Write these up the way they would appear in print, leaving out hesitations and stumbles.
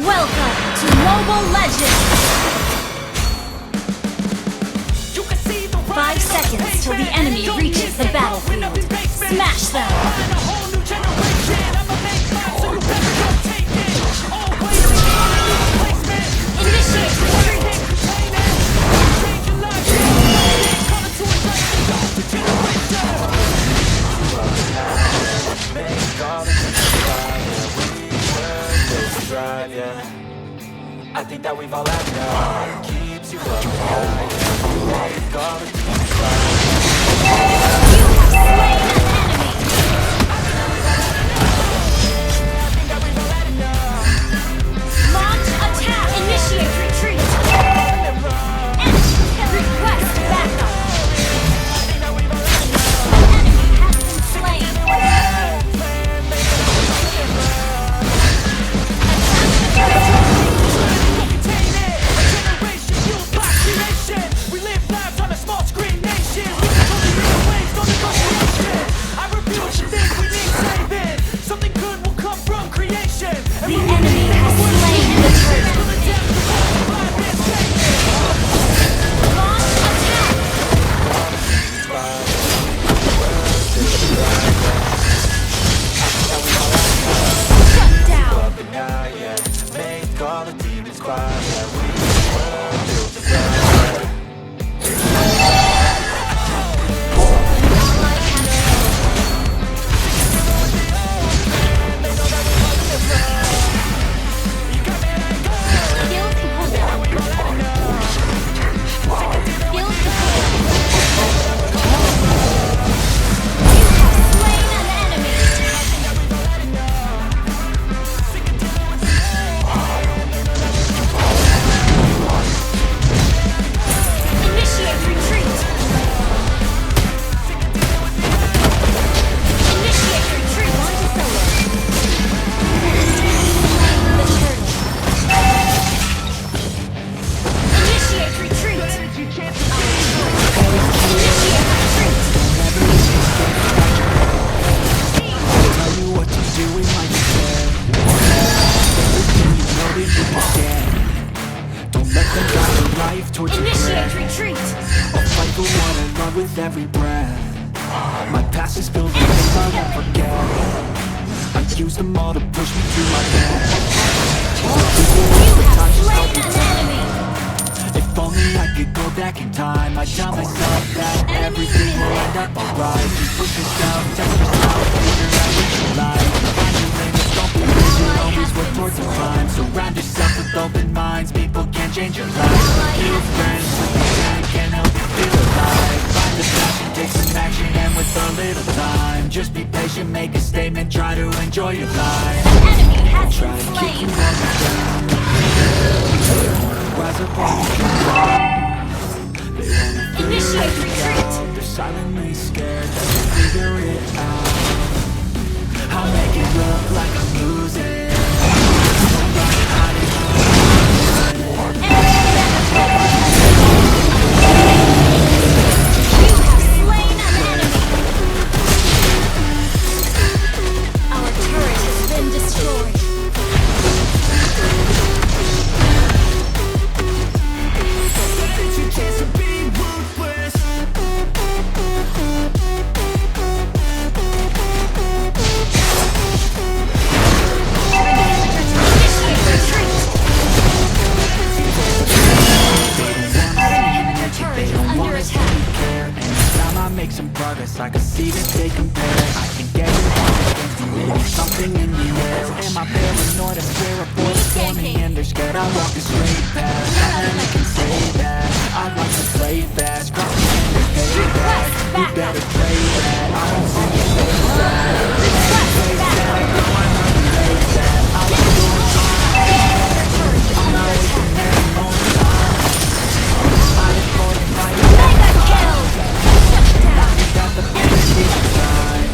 Welcome to Mobile Legends! 5 seconds till the enemy reaches the battlefield. Smash them! Initiate retreat! I think that we've all had enough. Keeps you up at night. Make all the demons cry. You have slain an enemy! Launch attack! Initiate retreat! Enemy request backup! Enemy has been slain! We live lives on a small screen nation. We control the airwaves, no negotiation. I refuse to think we need saving. Something good will come from creation. The enemy has slain the turret. Launch attack! Shut down! Up and out, yeah. Make all the demons quiet. Yeah, we were built to fly. Initiate retreat! I'll fight for what I love with every breath. My past is filled with things I won't forget. I use them all to push me to my best. You have slain an enemy! If only I could go back in time, I'd tell myself that everything will end up alright. Just push yourself, test yourself, figure out what you like. Find your limits, don't be rigid, always work towards a climb. Surround yourself with open minds, people can change your life. New friends with you can help you feel alive. Find the passion, take some action, and with a little time, just be patient, make a statement, try to enjoy your life. An enemy has Try been to keep you slain! on the ground. Rise up on the ground. They wanna figure Initiate it retreat! out. They're silently scared that they'll figure it out. I'll make it look like I'm losing. Nobody hiding You have slain an enemy! Our turret has been destroyed. It's your chance to be ruthless. Initiate retreat! Our inhibitor turret is under attack. Anytime I make some progress, I can see that they compare. I can get it all. Something in the air. Am I paranoid? I swear a voice for me and they're scared. I walk a straight path. Nothing they can say that. I like to play fast. Cross the fingers, pay back. You better play that. I won't see you play that. Play that. I know I know you play that. I was doing I'm not waiting anymore. I look for the fight. Mega kill! That the energy inside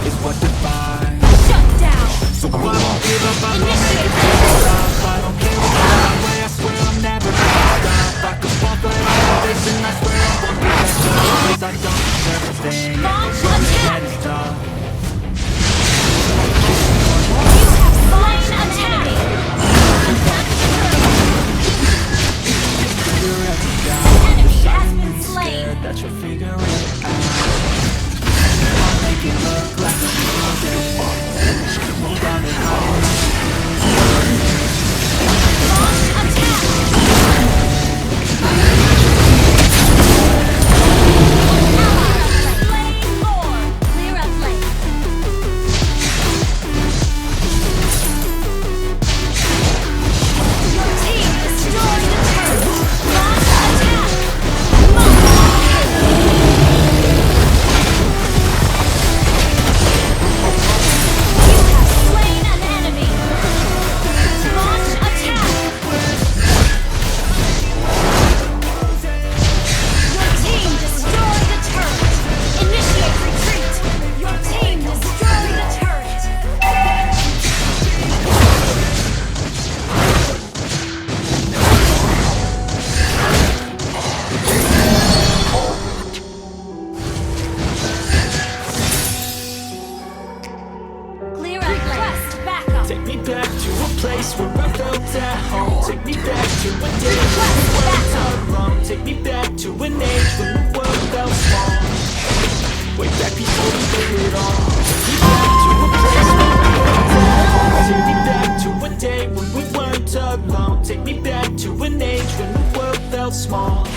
is what defines. Shut down! So I won't give up, I won't make Initiate it stop. I don't care what my way, I swear I'm never gonna stop. I could walk right out of this and I swear I won't be that. 'Cause I don't deserve a thing. Launch place where I felt at home. Take me back to a day when we weren't alone. Take me back to an age when the world felt small. Way back before we knew it all. Take me back to a place where I felt at home. Take me back to a day when we weren't alone. Take me back to an age when the world felt small.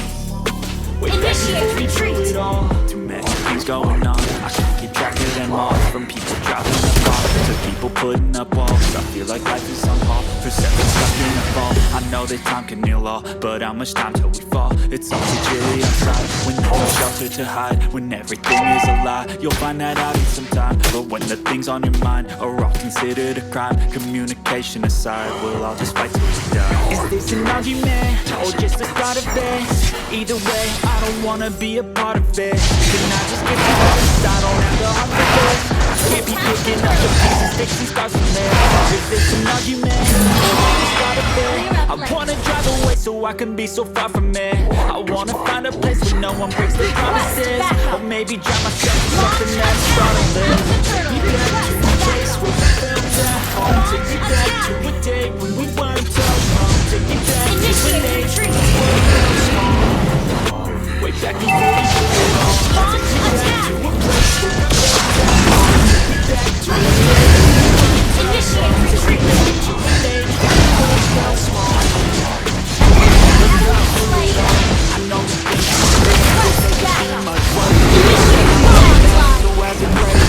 Way back before we knew it all. Too many things going on, I can't keep track of them all. From people dropping the ball to people putting up walls. I feel like life is on hold, perception stuck in a fall. I know that time can heal all, but how much time till we fall? It's all too chilly outside, when there's no shelter to hide. When everything is a lie, you'll find that out in some time. But when the things on your mind are all considered a crime, communication aside, we'll all just fight till we die. Is this an argument, or just the start of this? Either way, I don't wanna be a part of it. Can I just get lost? I don't have the heart for this. I can't be picking up the pieces, fixing scars from there. Is this an argument, or just the start of it? I wanna drive away so I can be so far from it. I wanna find a place where no one breaks their promises. Or maybe drown myself in something that's startling. Take me back to a place where I felt at home. Take me back to a day when we weren't alone. Take me back to an age when the world felt small. Way back before we knew it all. Take me back to a place where I felt at home. Take me back to a day when we weren't alone. Take me back to an age when the world felt small. I know you think it's too much work. So as it breaks,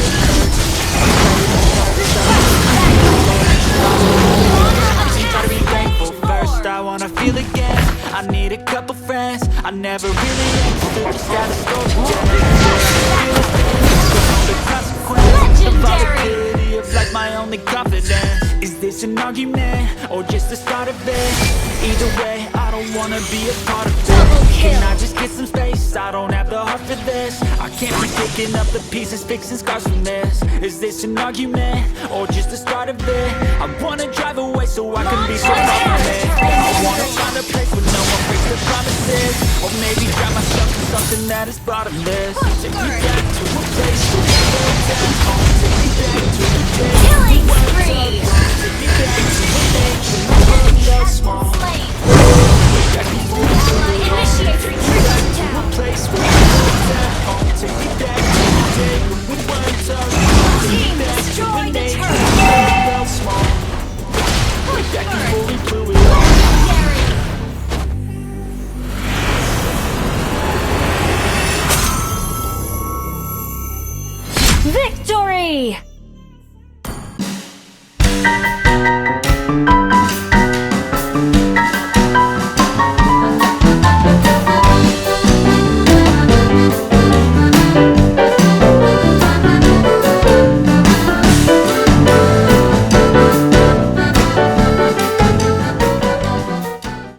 try to be thankful first. I wanna feel again. I need a couple friends. I never really understood just how the story ends. The consequence of volatility of like my only confidence. Is this an argument or just the start of it? Either way, I don't wanna be a part of it. Can I just get some space? I don't have the heart for this. I can't be picking up the pieces, fixing scars from this. Is this an argument or just the start of it? I wanna drive away so I can be so far from it. I wanna find a place where no one breaks their promises. Or maybe drown myself in something that is bottomless. Take me back to a place where I felt at home. Take me back to a day when we weren't alone. Take me back to an age when the world felt small. Way back before we knew it all. Take me back to a place where I felt at home. Take me back to a day when we weren't alone. Take me back to an age when the world felt small. Way back before we blew it all. Victory!